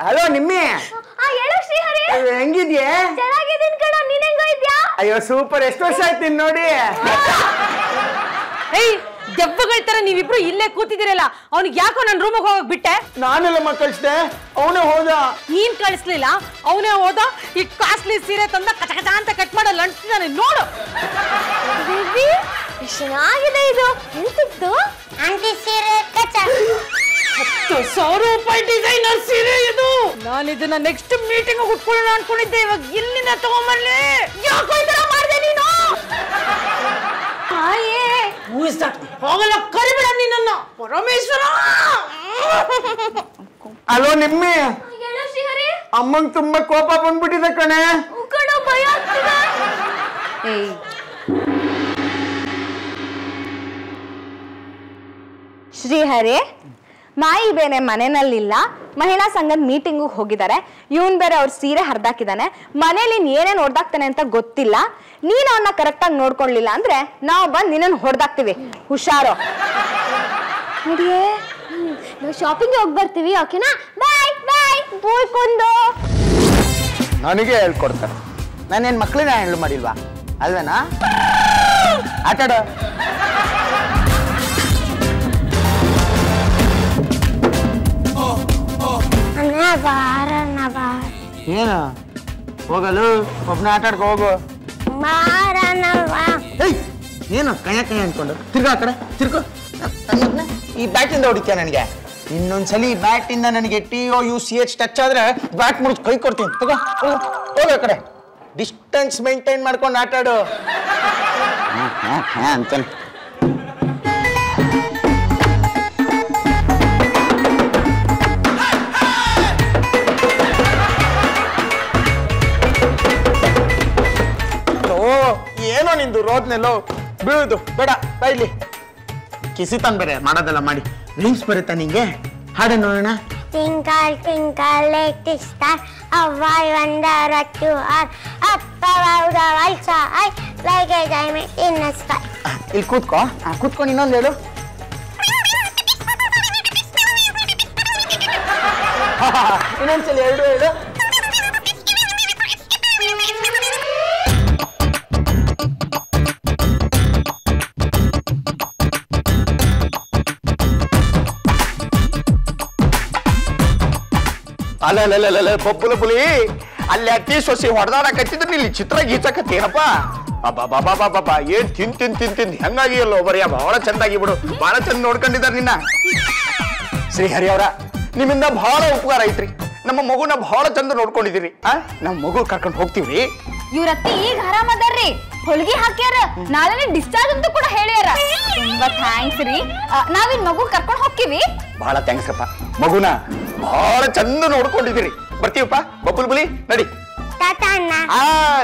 Hello Nimmi ಹೇಳು ಶ್ರೀಹರಿ ಹೆಂಗಿದ್ಯೆ ಚೆನ್ನಾಗಿದ್ದೀನಿ ಕಣ ನೀನ್ ಹೆಂಗಿದ್ಯಾ ಅಯ್ಯೋ ಸೂಪರ್ ಎಷ್ಟು ವರ್ಷ ಆಯ್ತೀನಿ ನೋಡಿ ಏಯ್ ದೆವ್ವಗಳ ತರ ನೀವಿಬ್ರು ಇಲ್ಲೇ ಕೂತಿದ್ದೀರಲ್ಲ ಅವ್ನಿಗೆ ಯಾಕೋ ನನ್ನ ರೂಮಿಗೆ ಹೋಗಕ್ ಬಿಟ್ಟೆ ನಾನೆಲ್ಲ ಕಳಿಸ್ದೆ ಅವನೇ ಹೋದ ನೀನ್ ಕಳಿಸ್ಲಿಲ್ಲ ಅವನೇ ಹೋದ ಈ ಕಾಸ್ಟ್ಲಿ ಸೀರೆ ತಂದ ಕಚ ಕಚ ಅಂತ ಕಟ್ ಮಾಡಲ್ಲ ಅಂಟಿದ್ದಾನೆ ನೋಡು ಬೇಬಿ ಎಷ್ಟು ಚೆನ್ನಾಗಿದೆ ಇದು ಎಂತಿತ್ತು ಆಂಟಿ ಸೀರೆ ಕಚ 10,000 ರೂಪಾಯಿ ಡಿಸೈನರ್ ಸೀರೆ ಇದು ನಾನು ಇದನ್ನ ನೆಕ್ಸ್ಟ್ ಮೀಟಿಂಗ್ ಉಟ್ಕೊಳ್ಳೋಣ ಅನ್ಕೊಂಡಿದ್ದೆ ಇವಾಗ ಇಲ್ಲಿಂದ ತಗೊಂಬರ್ಲಿ ಯಾಕೋ ಈ ತರ ಮಾಡಿದೆ ನೀನು ಹೋಗಲ್ಲ ಕರಿಬೇಡ ನೀನನ್ನ ಪರಮೇಶ್ವರ ಹಲೋ ನಿಮ್ಮಿ ಹೇಳು ಶ್ರೀಹರಿ ಅಮ್ಮಂಗ್ ತುಂಬಾ ಕೋಪ ಬಂದ್ಬಿಟ್ಟಿದೆ ಕಣೆ ಕಣ ಭಯ ಆಗ್ತಿದೆ ಶ್ರೀಹರಿ ಮಾಯಿ ಬೇರೆ ಮನೆಯಲ್ಲಿಲ್ಲ ಮಹಿಳಾ ಸಂಘದ ಮೀಟಿಂಗ್ ಹೋಗಿದ್ದಾರೆ ಇವನ್ ಬೇರೆ ಅವ್ರ ಸೀರೆ ಹರಿದಾಕಿದ್ದಾನೆ ಮನೇಲಿ ಏನೇನ್ ಹೊಡೆದಾಕ್ತಾನೆ ಅಂತ ಗೊತ್ತಿಲ್ಲ ನೀನ್ ಅವನ್ನ ಕರೆಕ್ಟಾಗಿ ನೋಡ್ಕೊಳ್ಳಿಲ್ಲ ಅಂದ್ರೆ ನಾವು ಬಂದು ನಿನ್ನನ್ನು ಹೊಡೆದಾಕ್ತಿವಿ ಹುಷಾರು ನಡಿಯೇ ನಾವು ಶಾಪಿಂಗ್ ಹೋಗಿ ಬರ್ತೀವಿ ಓಕೆನಾ ಬಾಯ್ ಬಾಯ್ ಬೋಯ್ಕೊಂಡು ನನಗೆ ಹೇಳ್ಕೊಡ್ತಾರೆ ನಾನೇನ್ ಮಕ್ಳಿನ ಹ್ಯಾಂಡಲ್ ಮಾಡಿಲ್ವಾ ಅಲ್ವೇನಾ ಆಟಾಡ ಏನು ಹೋಗಲು ಒಬ್ನ ಆಟಾಡ್ಕೊ ಹೋಗು ಏನು ಕೈಯ ಅನ್ಕೊಂಡು ತಿರ್ಗಾ ಆ ಕಡೆ ತಿರ್ಗೋ ಈ ಬ್ಯಾಟಿಂದ ಹೊಡಿತೀಯ ನನಗೆ ಇನ್ನೊಂದ್ಸಲಿ ಈ ಬ್ಯಾಟಿಂದ ನನಗೆ TOUCH ಟಚ್ ಆದ್ರೆ ಬ್ಯಾಟ್ ಮುರಿದು ಕೈ ಕೊಡ್ತೀನಿ ತಗೋ ಹೋಗ ಆ ಕಡೆ ಡಿಸ್ಟೆನ್ಸ್ ಮೇಂಟೈನ್ ಮಾಡ್ಕೊಂಡು ಆಟಾಡು ಅಂತಾನೆ ಏನೋ ನಿಂದು ರೋದ್ನೆಲ್ಲೋ ಬೀಳುದು ಬೇಡ ಬೈಲಿ ಕಿಸಿತಾನ್ ಬೇರೆ ಮಾಡೋದೆಲ್ಲ ಮಾಡಿ ರೀಲ್ಸ್ ಬರುತ್ತಾ ನಿಂಗೆ ಹಾಡು ನೋಡೋಣ Twinkle, twinkle, little star, how I wonder what you are. Up above the world so high, like a diamond in the sky. ಇಲ್ಲಿ ಕೂತ್ಕೋ ಕೂತ್ಕೊಂಡು ಇನ್ನೊಂದು ಹೇಳು ಇನ್ನೊಂದ್ಸಲಿ ಎರಡು ಹೇಳು ಅಲ್ಲ ಪಪ್ಪುಲ ಪುಲಿ ಅಲ್ಲಿ ಅಟ್ಟಿ ಸೊಸಿ ಹೊಡೆದಾಡಕತ್ತಿದ್ರೆ ಇಲ್ಲಿ ಚಿತ್ರ ಗೀಚಕತ್ತೇನಪ್ಪ ಅಬ್ಬಾ ಏನ್ ತಿಂದ್ ಹೆಂಗಾಗಿ ಅಲ್ಲೋ ಬರೀ ಬಹಳ ಚಂದಾಗಿ ಬಿಡು ಬಹಳ ಚಂದ ನೋಡ್ಕೊಂಡಿದ್ದಾರೆ ನಿನ್ನ ಶ್ರೀಹರಿ ಅವರ ನಿಮ್ಮಿಂದ ಬಹಳ ಉಪಕಾರ ಐತ್ರಿ ನಮ್ಮ ಮಗುನ ಬಹಳ ಚಂದ ನೋಡ್ಕೊಂಡಿದ್ದೀರಿ ನಮ್ಮ ಮಗು ಕರ್ಕೊಂಡು ಹೋಗ್ತೀವ್ರಿ ಇವ್ರತ್ತಿ ಈಗ ಆರಾಮದಾರ್ರಿ ಹೊಲಿಗೆ ಹಾಕ್ಯಾರ ನಾಳೆ ಡಿಸ್ಚಾರ್ಜ್ ಅಂತ ಕೂಡ ಹೇಳ್ಯಾರ ತುಂಬಾ ಥ್ಯಾಂಕ್ಸ್ ರೀ ನಾವಿನ್ ಮಗು ಕರ್ಕೊಂಡು ಹೋಗ್ತೀವಿ ಬಹಳ ಥ್ಯಾಂಕ್ಸ್ ಅಪ್ಪ ಮಗುನ ಬಹಳ ಚಂದ ನೋಡ್ಕೊಂಡಿದ್ದೀರಿ ಬರ್ತೀವಪ್ಪ ಬಬ್ಬುಲ್ ಬುಲಿ ನಡಿ Tata Anna.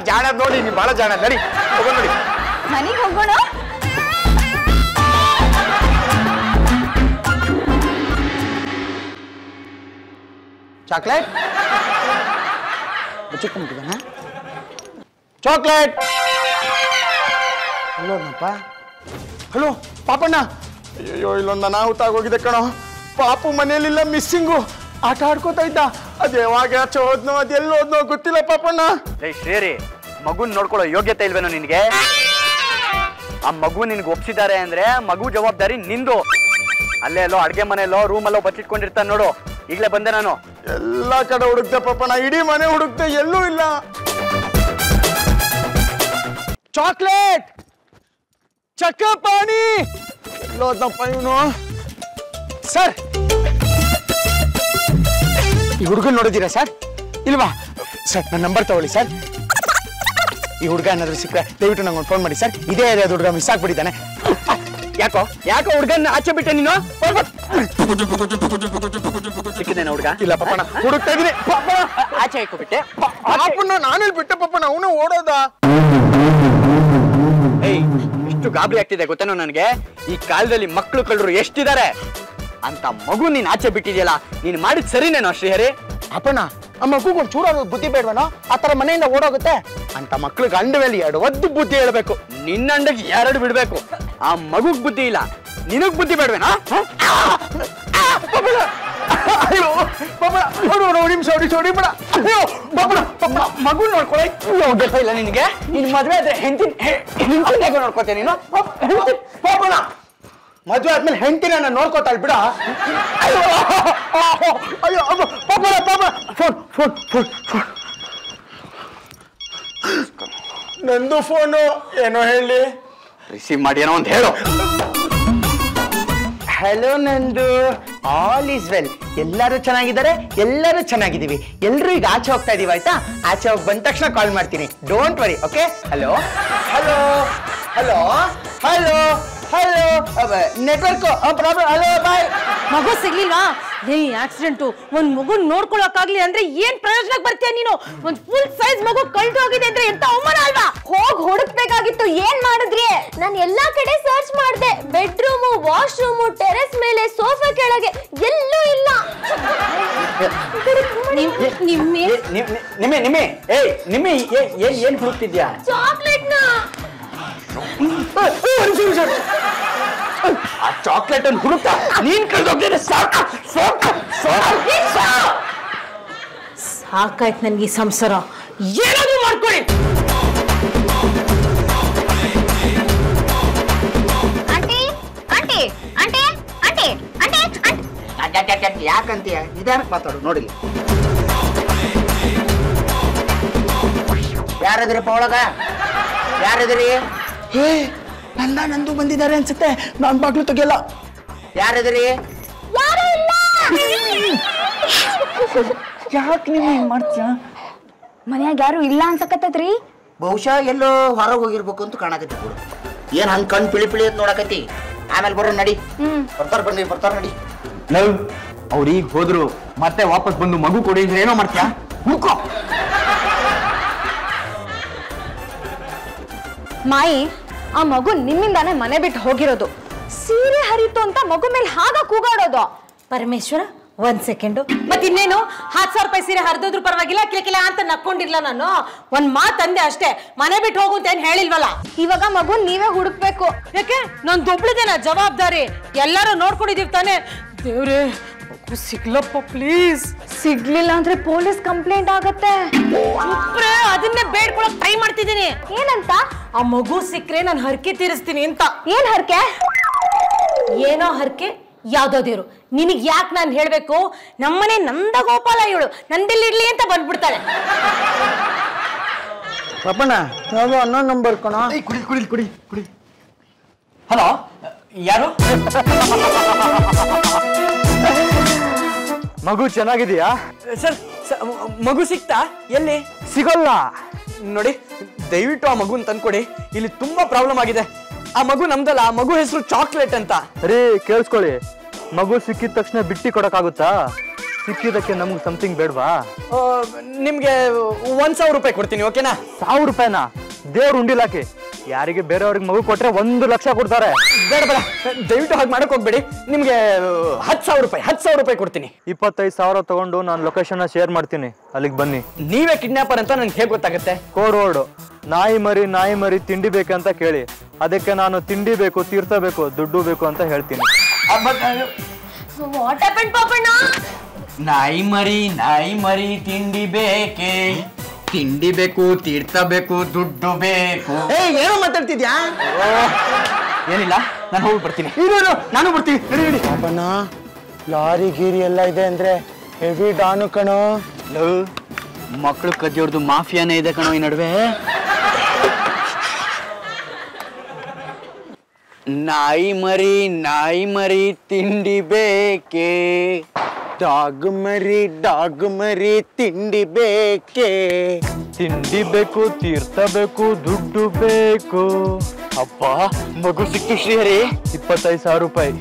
ಜಾಣ ನೋಡಿ ನೀ ಬಹಳ ಜಾಣ ನಡಿ ಹೋಗೋಣ ನೋಡಿ ಮನೆಗೆ ಹೋಗೋಣ ಚಾಕ್ಲೇಟ್ ಮುಚ್ಚಿಕೊಂಡ್ಬಿಟ್ಟಿದ್ದಾನ ಚಾಕ್ಲೇಟ್ ಹಲೋನಪ್ಪ ಹಲೋ ಪಾಪಣ್ಣ ಅಯ್ಯೋ ಇಲ್ಲೊಂದು ಅನಾಹುತ ಆಗೋಗಿದೆ ಕಣೋ ಪಾಪು ಮನೇಲಿಲ್ಲ ಮಿಸ್ಸಿಂಗು ಆಟ ಆಡ್ಕೋತಾ ಇದ್ದ ಅದ್ ಯಾವಾಗ ಹೋದ್ನೋ ಅದೆಲ್ಲ ಹೋದ್ನೋ ಗೊತ್ತಿಲ್ಲ ಪಾಪಣ್ಣ ಶ್ರೀರಿ ಮಗುನ್ ನೋಡ್ಕೊಳ್ಳೋ ಯೋಗ್ಯತೆ ಇಲ್ವೇನೋ ನಿನ್ಗೆ ಆ ಮಗು ನಿನ್ಗೆ ಒಪ್ಸಿದ್ದಾರೆ ಅಂದ್ರೆ ಮಗು ಜವಾಬ್ದಾರಿ ನಿಂದು ಅಲ್ಲೇ ಎಲ್ಲೋ ಅಡ್ಗೆ ಮನೆಯಲ್ಲೋ ರೂಮಲ್ಲೋ ಬಚ್ಚಿಟ್ಕೊಂಡಿರ್ತಾನೆ ನೋಡು ಈಗಲೇ ಬಂದೆ ನಾನು ಎಲ್ಲಾ ಕಡೆ ಹುಡುಕ್ತೆ ಪಾಪಣ್ಣ ಇಡೀ ಮನೆ ಹುಡುಕ್ತೆ ಎಲ್ಲೂ ಇಲ್ಲ ಚಾಕ್ಲೇಟ್ ಚಕ್ಕ ಪಾನಿ ಎಲ್ಲೋದ್ನಪ್ಪ ಇವನು ಸರ್ ಈ ಹುಡುಗನ್ ನೋಡಿದ್ದೀರಾ ಸರ್ ಇಲ್ವಾ ಸರ್ ನನ್ನ ನಂಬರ್ ತಗೊಳ್ಳಿ ಸರ್ ಈ ಹುಡುಗ ಏನಾದ್ರು ಸಿಕ್ಕರೆ ದಯವಿಟ್ಟು ನಂಗೆ ಒಂದು ಫೋನ್ ಮಾಡಿ ಸರ್ ಇದೇ ಏರಿಯಾದ ಹುಡುಗ ಮಿಸ್ ಆಗ್ಬಿಟ್ಟಿದ್ದಾನೆ ಯಾಕೋ ಹುಡುಗನ್ನ ಆಚೆ ಬಿಟ್ಟೆ ನೀನು ಸಿಕ್ಕಿದ್ದೇನೆ ಹುಡುಗ ಇಲ್ಲ ಪಾಪಣ್ಣ ಹುಡುಕ್ತಾ ಇದೀನಿ ಆಚೆ ಹಾಕೋಬಿಟ್ಟೆ ಪಾಪಣ್ಣ ನಾನೆಲ್ಲಿ ಬಿಟ್ಟೆ ಪಾಪಣ್ಣ ಅವನು ಓಡೋದ ಏಯ್ ಎಷ್ಟು ಗಾಬರಿ ಆಗ್ತಿದೆ ಗೊತ್ತೇನೋ ನನಗೆ ಈ ಕಾಲದಲ್ಲಿ ಮಕ್ಕಳು ಕಳ್ಳರು ಎಷ್ಟಿದ್ದಾರೆ ಅಂತ ಮಗು ನೀನ್ ಆಚೆ ಬಿಟ್ಟಿದ್ಯಲ್ಲ ನೀನ್ ಮಾಡಿದ್ ಸರಿನೇನೋ ಶ್ರೀಹರಿ ಅಪ್ಪಣ್ಣ ಆ ಮಗುಗೆ ಒಂದು ಚೂರ ಬುದ್ಧಿ ಬೇಡವನೋ ಆ ತರ ಮನೆಯಿಂದ ಓಡೋಗುತ್ತೆ ಅಂತ ಮಕ್ಳಿಗೆ ಅಂಡ ಮೇಲೆ ಎರಡು ಒದ್ದು ಬುದ್ಧಿ ಹೇಳ್ಬೇಕು ನಿನ್ನಂಡಗೆ ಎರಡು ಬಿಡ್ಬೇಕು ಆ ಮಗುಗ್ ಬುದ್ಧಿ ಇಲ್ಲ ನಿನಗ್ ಬುದ್ಧಿ ಬೇಡವೇನಾ ಅಯ್ಯೋ ನಿಮಿಷ ಹೊಡಿಬೇಡ. ಅಯ್ಯೋ ಮಗು ನೋಡ್ಕೊಳ್ಳಿ. ಯೋಗ್ಯತೆ ಇಲ್ಲ ನಿನಗೆ. ನಿನ್ ಮದ್ವೆ ಆದ್ರೆ ಹೆಂಡತಿ ನೋಡ್ಕೋತೇನೆ ನೀನು. ಮದುವೆ ಆದ್ಮೇಲೆ ಹೆಂಡತಿನ ನಾನು ನೋಡ್ಕೋತಾಳ ಬಿಡ. ಅಯ್ಯೋ ಫೋನ್ ನಂದು ಫೋನು. ಏನೋ ಹೇಳಿ. ರಿಸೀವ್ ಮಾಡಿ ಏನೋ ಅಂತ ಹೇಳು. ಹಲೋ ನಂದು. All is well. ಎಲ್ಲರೂ ಚೆನ್ನಾಗಿದ್ದಾರೆ, ಎಲ್ಲರೂ ಚೆನ್ನಾಗಿದ್ದೀವಿ. ಎಲ್ಲರೂ ಈಗ ಆಚೆ ಹೋಗ್ತಾ ಇದೀವಿ ಆಯ್ತಾ? ಆಚೆ ಹೋಗಿ ಬಂದ ತಕ್ಷಣ ಕಾಲ್ ಮಾಡ್ತೀನಿ. Don't worry. Okay. Hello hello hello hello hello network problem. Hello bye. ಮಗು ಸಿಗ್ಲಿಲ್ವಾ? ಆಕ್ಸಿಡೆಂಟು ಒಂದ್ ಮಗು ನೋಡ್ಕೊಳಕ್ಕಾಗ್ಲಿ ಅಂದ್ರೆ ಏನ್ ಪ್ರಯೋಜನಕ್ಕೆ ಬರ್ತೀಯ ನೀನು? ಒಂದ್ ಫುಲ್ ಸೈಜ್ ಮಗು ಕಳ್ದು ಹೋಗಿದೆ ಅಂದ್ರೆ ಎಂತ ಅವಮಾನ ಅಲ್ವಾ? ಹೋಗ್ ಹುಡುಕ್ಬೇಕಾಗಿತ್ತು. ಏನ್ ಮಾಡಿದ್ರಿ? ನಾನು ಎಲ್ಲಾ ಕಡೆ ಸರ್ಚ್ ಮಾಡಿದೆ. ಬೆಡ್ರೂಮು, ವಾಶ್ರೂಮು, ಟೆರೆಸ್ ಮೇಲೆ, ಸೋಫಾ ಕೆಳಗೆ ಎಲ್ಲೂ ಇಲ್ಲ. ನಿಮ್ಮೆ ಏನ್ ಹುಡುಕ್ತಿದ್ಯಾ? ಚಾಕ್ಲೇಟ್ ನ. ಆ ಚಾಕ್ಲೇಟ್ ಅನ್ನು ಹುಡುಕ್ತಾ ನೀನ್ ಕಳ್ದೋಗ್ತೇನೆ. ಸಾಕಾಯ್ತು ನನ್ಗೆ ಈ ಸಂಸಾರ. ಏನಾದ್ರು ಮಾಡ್ಕೊಳ್ಳಿ. Aunty aunty aunty aunty aunty ಯಾಕಂತೀಯ? ನಿಧಾನಕ್ಕೆ ಮಾತಾಡು. ನೋಡಿಲ್ಲ ಯಾರದ್ರಿಪ್ಪ ಒಳಗ? ಯಾರದ್ರಿ? ನಂದು ಬಂದಿದ್ದಾರೆ ಅನ್ಸುತ್ತೆ. ನಾನ್ ಬಾಗ್ಲು ತೆಗಿಯಲ್ಲ. ಯಾರದ್ರಿ? ಯಾರು ಇಲ್ಲ. ಯಾಕೆ ನೀವು ಹಿಂಗ್ ಮಾಡ್ತೀಯ? ಮನ್ಯಾಗ ಯಾರು ಇಲ್ಲ ಅನ್ಸಕತ್ತೈತ್ರಿ. ಬಹುಶಃ ಎಲ್ಲೋ ಹೊರಗೆ ಹೋಗಿರ್ಬೇಕು ಅಂತ ಕಾಣಕತ್ತಿ ಬಿಡು. ಏನ್ ಹಂಗ್ ಕಣ್ ಪಿಳಿ ಅಂತ ನೋಡಕತ್ತಿ? ಆಮೇಲೆ ಬರೋ ನಡಿ. ಬರ್ತಾರ ನಡಿ. ಅವ್ರೀಗ ಹೋದ್ರು ಮತ್ತೆ ವಾಪಸ್ ಬಂದು ಮಗು ಕೊಡಿ ಅಂದ್ರೆ ಏನೋ ಮಾಡ್ತೀಯಾ? ಹುಡ್ಕೋ. ಮಾಯಿ, ಆ ಮಗು ನಿಮ್ಮಿಂದಾನೇ ಮನೆ ಬಿಟ್ಟು ಹೋಗಿರೋದು. ಸೀರೆ ಹರಿತು ಅಂತ ಮಗು ಮೇಲೆ ಹಾಗ ಕೂಗಾಡೋದು. ಪರಮೇಶ್ವರ ಒಂದ್ ಸೆಕೆಂಡು. ಮತ್ ಇನ್ನೇನು 10,000 ರೂಪಾಯಿ ಸೀರೆ ಹರಿದ್ರು ಪರವಾಗಿಲ್ಲ, ಕಿಲಕಿಲ ಅಂತ ನಕ್ಕೊಂಡಿರ್ಲ ನಾನು. ಒಂದ್ ಮಾತ್ ಅಂದೆ ಅಷ್ಟೇ. ಮನೆ ಬಿಟ್ಟು ಹೋಗು ಅಂತ ಏನ್ ಹೇಳಿಲ್ವಲ್ಲ. ಇವಾಗ ಮಗು ನೀವೇ ಹುಡುಕ್ಬೇಕು. ಯಾಕೆ? ನಾನ್ ದೊಬ್ಳಿದೇನ ಜವಾಬ್ದಾರಿ? ಎಲ್ಲರೂ ನೋಡ್ಕೊಂಡಿದೀವಿ ತಾನೆ. ದೇವ್ರೆ ಮಗು ಸಿಗ್ಲಪ್ಪ ಪ್ಲೀಸ್. ಸಿಗ್ಲಿಲ್ಲ ಅಂದ್ರೆ ಪೊಲೀಸ್ ಕಂಪ್ಲೇಂಟ್ ಆಗತ್ತೆ. ಅದನ್ನೇ ಬೇಡ್ಕೊಳಕ್ ಟ್ರೈ ಮಾಡ್ತಿದ್ದೀನಿ. ಏನಂತ? ಆ ಮಗು ಸಿಕ್ಕ್ರೆ ನಾನು ಹರಕೆ ತೀರಿಸ್ತೀನಿ ಅಂತ. ಏನ್ ಹರಕೆ? ಏನೋ ಹರಕೆ, ಯಾವ್ದೋ ದೇವ್ರು. ನಿನಗ್ ಯಾಕೆ ನಾನು ಹೇಳ್ಬೇಕು? ನಮ್ಮನೆ ನಂದ ಗೋಪಾಲ ಇವಳು, ನಂದೆಲ್ಲಿಡ್ಲಿ ಅಂತ ಬಂದ್ಬಿಡ್ತಾಳೆ. ಪಾಪಣ್ಣ ಯಾವ್ದೋ ಅನ್ನೋ ನಂಬರ್ ಕಣ. ಕುಡಿ. ಹಲೋ, ಯಾರು? ಮಗು ಚೆನ್ನಾಗಿದೆಯಾ ಸರ್? ಮಗು ಸಿಕ್ತಾ? ಎಲ್ಲಿ? ಸಿಗಲ್ಲ ನೋಡಿ, ದಯವಿಟ್ಟು ಆ ಮಗುನ್ ತಂದ್ಕೊಡಿ. ಇಲ್ಲಿ ತುಂಬಾ ಪ್ರಾಬ್ಲಮ್ ಆಗಿದೆ. ಆ ಮಗು ನಮ್ದಲ್ಲ, ಆ ಮಗು ಹೆಸರು ಚಾಕ್ಲೇಟ್ ಅಂತ. ರೀ ಕೇಳಿಸ್ಕೊಳ್ಳಿ, ಮಗು ಸಿಕ್ಕಿದ ತಕ್ಷಣ ಬಿಟ್ಟಿ ಕೊಡಕ್ಕಾಗುತ್ತಾ? ಸಿಕ್ಕಿದಕ್ಕೆ ನಮ್ಗೆ ಸಮಥಿಂಗ್ ಬೇಡವಾ? ನಿಮ್ಗೆ 1,000 ರೂಪಾಯಿ ಕೊಡ್ತೀನಿ, ಓಕೆನಾ? 1,000 ರೂಪಾಯಿನಾ? ದೇವ್ರು ಉಂಡಿಲಾಕಿ. ಯಾರಿಗೆ ಬೇರೆಯವ್ರಿಗೆ ಮಗು ಕೊಟ್ರೆ 1 ಲಕ್ಷ ಕೊಡ್ತಾರೆ. ಬೇಡ ದಯವಿಟ್ಟು ಹಾಗೆ ಮಾಡಕ್ ಹೋಗ್ಬೇಡಿ. ನಿಮ್ಗೆ 10,000 ರೂಪಾಯಿ ಕೊಡ್ತೀನಿ. 25,000 ತಗೊಂಡು ನಾನು ಲೊಕೇಶನ್ ಶೇರ್ ಮಾಡ್ತೀನಿ, ಅಲ್ಲಿಗೆ ಬನ್ನಿ. ನೀವೇ ಕಿಡ್ನಾಪರ್ ಅಂತ ನನ್ಗೆ ಹೇಗೆ ಗೊತ್ತಾಗುತ್ತೆ? ಕೋಡ್ ವರ್ಡ್ ನಾಯಿ ಮರಿ ತಿಂಡಿ ಬೇಕಂತ ಕೇಳಿ, ಅದಕ್ಕೆ ನಾನು ತಿಂಡಿ ಬೇಕು, ತೀರ್ಥ ಬೇಕು, ದುಡ್ಡು ಬೇಕು ಅಂತ ಹೇಳ್ತೀನಿ. What happened Papanna? ನಾಯಿ ಮರಿ ತಿಂಡಿ ಬೇಕೆ, ತಿಂಡಿ ಬೇಕು, ತೀರ್ಥ ಬೇಕು, ದುಡ್ಡು ಬೇಕು. ಏನೋ ಮಾತಾಡ್ತಿದ್ಯಾ? ಏನಿಲ್ಲ, ನಾನು ಹೋಗಿ ಬರ್ತೀನಿ. ನಾನು ಬರ್ತೀನಿ. ನಡಿ. ಪಾಪಣ್ಣ ಲಾರಿ ಗೀರಿ ಎಲ್ಲ ಇದೆ ಅಂದ್ರೆ ಹೆವಿ ಡಾನು ಕಣೋ. ಮಕ್ಕಳು ಕದ್ದಿವ್ರದ್ದು ಮಾಫಿಯಾನೇ ಇದೆ ಕಣೋ ಈ ನಡುವೆ. ನಾಯಿ ಮರಿ ತಿಂಡಿ ಬೇಕೆ, ಡಾಗ್ ಮರಿ ತಿಂಡಿ ಬೇಕೆ, ತಿಂಡಿ ಬೇಕು, ತೀರ್ಥ ಬೇಕು, ದುಡ್ಡು ಬೇಕು. ಅಪ್ಪ ಮಗು ಸಿಕ್ತು ಶ್ರೀಹರಿ. 25,000 ರೂಪಾಯಿ.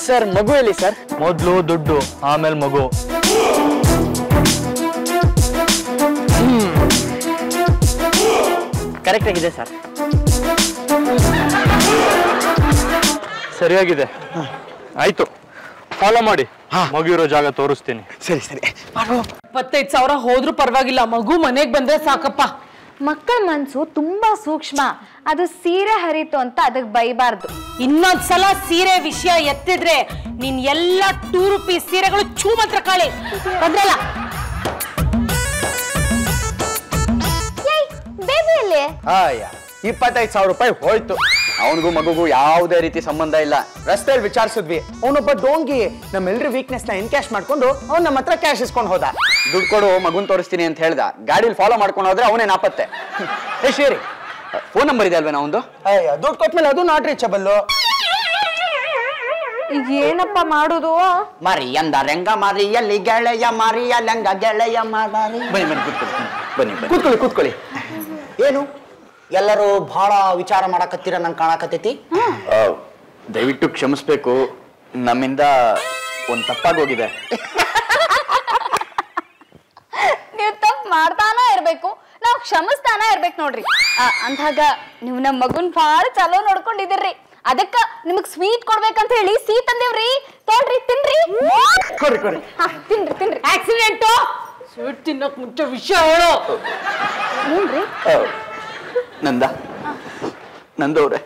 ಸರ್ ಮಗು ಎಲ್ಲಿ ಸರ್? ಮೊದ್ಲು ದುಡ್ಡು, ಆಮೇಲೆ ಮಗು. ಕರೆಕ್ಟ್ ಆಗಿದೆ ಸರ್. ಸರಿಯಾಗಿದೆ. ಆಯ್ತು, ಫಾಲೋ ಮಾಡಿ. ಮಗು ಇರೋ ಜಾಗ ತೋರಿಸ್ತೀನಿ. ಸರಿ 25,000 ಹೋದ್ರೂ ಪರವಾಗಿಲ್ಲ, ಮಗು ಮನೆಗ್ ಬಂದ್ರೆ ಸಾಕಪ್ಪ. ಮಕ್ಕಳ ಮನ್ಸು ತುಂಬಾ ಸೂಕ್ಷ್ಮ, ಅದು ಸೀರೆ ಹರಿತು ಅಂತ ಅದಕ್ಕೆ ಬೈಬಾರ್ದು. ಇನ್ನೊಂದ್ಸಲ ಸೀರೆ ವಿಷಯ ಎತ್ತಿದ್ರೆ ನಿನ್ ಎಲ್ಲ 2 ರೂಪೀಸ್ ಸೀರೆಗಳು ಚೂ ಮಾತ್ರ ಕಾಳಿ ಬಂದ್ರಲ್ಲ. ಬೇಬಿಯಲ್ಲಿ 25,000 ರೂಪಾಯಿ ಹೋಯ್ತು. ಅವನಿಗೂ ಮಗುಗೂ ಯಾವುದೇ ರೀತಿ ಸಂಬಂಧ ಇಲ್ಲ. ರಸ್ತೆಯಲ್ಲಿ ವಿಚಾರಿಸಿದ್ವಿ, ಅವನೊಬ್ಬ ಡೋಂಗಿ ನಮ್ಮೆಲ್ಲರ ವೀಕ್ನೆಸ್ ನ ಎನ್ಕ್ಯಾಶ್ ಮಾಡ್ಕೊಂಡು ಅವ್ನು ನಮ್ಮ ಹತ್ರ ಕ್ಯಾಶ್ ಇಸ್ಕೊಂಡು ಹೋದ. ದುಡ್ಡು ಕೊಡು ಮಗುನ್ ತೋರಿಸ್ತೀನಿ ಅಂತ ಹೇಳ್ದ. ಗಾಡಿಲಿ ಫಾಲೋ ಮಾಡ್ಕೊಂಡು ಹೋದ್ರೆ ಅವನೇ ನಾಪತ್ತೆ. ಶೇರಿ ಫೋನ್ ನಂಬರ್ ಇದೆ ಅಲ್ವೇನಾ ಒಂದು? ದುಡ್ಡು ಕೊಟ್ಮೇಲೆ ಅದು ನಾಟ್ ರೀಚಬಲ್. ಈಗ ಏನಪ್ಪ ಮಾಡುದು? ಮರಿಯಂದ ರೆಂಗ ಮರಿಯಲ್ಲಿ ಗೆಳೆಯ ಮರಿಯ ಲಂಗ ಗೆಳೆಯ ಮಾರಿ. ಬನ್ನಿ ಕೂತ್ಕೊಳ್ಳಿ. ಕೂತ್ಕೊಳ್ಳಿ. ಏನು ಎಲ್ಲರೂ ಬಹಳ ವಿಚಾರ ಮಾಡಕತ್ತೀರ ನಂಗೆ ಕಾಣಕತ್ತೈತಿ. ದಯವಿಟ್ಟು ಕ್ಷಮಿಸ್ಬೇಕು, ನಮ್ಮಿಂದ ಒಂದ್ ತಪ್ಪಾಗೋಗಿದೆ. ನೀವು ತಪ್ಪು ಮಾಡ್ತಾನ ಇರ್ಬೇಕು, ನಾವು ಕ್ಷಮಿಸ್ತಾನ ಇರ್ಬೇಕು ನೋಡ್ರಿ. ಅಂದಾಗ ನೀವು ನಮ್ಮ ಮಗುನ್ ಭಾಳ ಚಲೋ ನೋಡ್ಕೊಂಡಿದಿರ್ರಿ. ಅದಕ್ಕ ನಿಮಗ್ ಸ್ವೀಟ್ ಕೊಡ್ಬೇಕಂತ ಹೇಳಿ ಸಿಹಿ ತಂದೇವ್ರಿ. ತೊಗೊಳ್ರಿ, ತಿನ್ರಿ. ತಿನ್ರಿ. ಆಕ್ಸಿಡೆಂಟ್ ಸ್ವೀಟ್ ತಿನ್ನಕ್ ಮುಂಚೆ ವಿಷಯ ಹೇಳು. ಏನ್ರಿ? ನಂದವ್ರೆ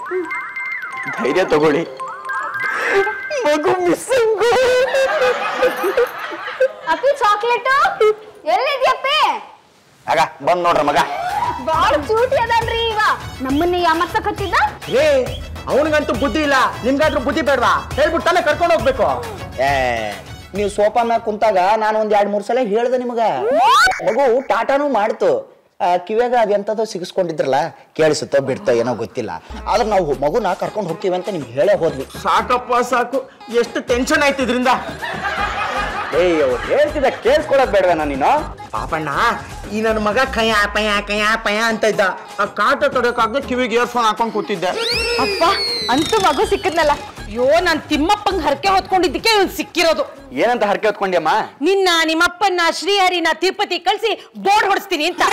ಧೈರ್ಯ ತಗೊಳ್ಳಿ, ಮಗು ಮಿಸ್ಸಿಂಗ್. ಅಪ್ಪಿ ಚಾಕ್ಲೇಟ್ ಎಲ್ಲಿದ್ಯಪ್ಪಿ? ಆಗ ಬಂದ್ ನೋಡ್ರ ಮಗ. ಬಾಳ ಚೂಟಿ ಅದನ್ರಿ. ಇವ ನಮ್ಮನ್ನ ಯಾಮರ್ಸಕ್ ಹತ್ತಿದ್ದ. ಅವನಿಗಂತೂ ಬುದ್ಧಿ ಇಲ್ಲ, ನಿಮ್ಗಾದ್ರೂ ಬುದ್ಧಿ ಬೇಡವಾ? ಹೇಳ್ಬಿಟ್ಟು ತಾನೇ ಕರ್ಕೊಂಡು ಹೋಗ್ಬೇಕು. ನೀವು ಸೋಫಾ ಮ್ಯಾಗ ಕುಂತಾಗ ನಾನು ಒಂದ್ 2-3 ಸಲ ಹೇಳ್ದೆ ನಿಮಗ. ಮಗು ಟಾಟಾನು ಮಾಡ್ತು, ಕಿವ್ಯಾಗ ಅದೆಂತದೋ ಸಿಗಿಸ್ಕೊಂಡಿದ್ರಲ್ಲ, ಕೇಳಿಸುತ್ತೋ ಬಿಡ್ತೋ ಏನೋ ಗೊತ್ತಿಲ್ಲ. ಆದ್ರೆ ನಾವು ಮಗುನ ಕರ್ಕೊಂಡು ಹೋಗ್ತೀವಿ ಅಂತ ನಿಮ್ಗೆ ಹೇಳೇ ಹೋದ್ವಿ. ಸಾಕಪ್ಪ ಸಾಕು, ಎಷ್ಟು ಟೆನ್ಷನ್ ಆಯ್ತು ಇದ್ರಿಂದ. ಅವ್ರು ಹೇಳ್ತಿದ್ದ ಕೇಳಿಸ್ಕೊಳಕ್ ಬೇಡವೇನೋ ನೀನು? ಪಾಪಣ್ಣ, ಈ ನನ್ನ ಮಗ ಕಯ ಪಯ ಅಂತ ಇದ್ದ. ಆ ಕಾಟ ತೊಡಕಾಗ್ದೆ ಕಿವಿಗೆ ಇಯರ್ಫೋನ್ ಹಾಕೊಂಡ್ ಕೂತಿದ್ದೆ. ಅಪ್ಪ ಅಂತೂ ಮಗು ಸಿಕ್ಕದ್ನಲ್ಲ. ಅಯ್ಯೋ, ನಾನ್ ತಿಮ್ಮಪ್ಪಂಗ್ ಹರಕೆ ಹೊತ್ಕೊಂಡಿದ್ದಕ್ಕೆ ಇವ್ನು ಸಿಕ್ಕಿರೋದು. ಏನಂತ ಹರಕೆ ಹೊತ್ಕೊಂಡ್ಯಮ್ಮ? ನಿಮ್ಮಪ್ಪನ್ನ ಶ್ರೀಹರಿನ ತಿರುಪತಿ ಕಳ್ಸಿ ಬೋರ್ಡ್ ಹೊಡಿಸ್ತೀನಿ ಅಂತ.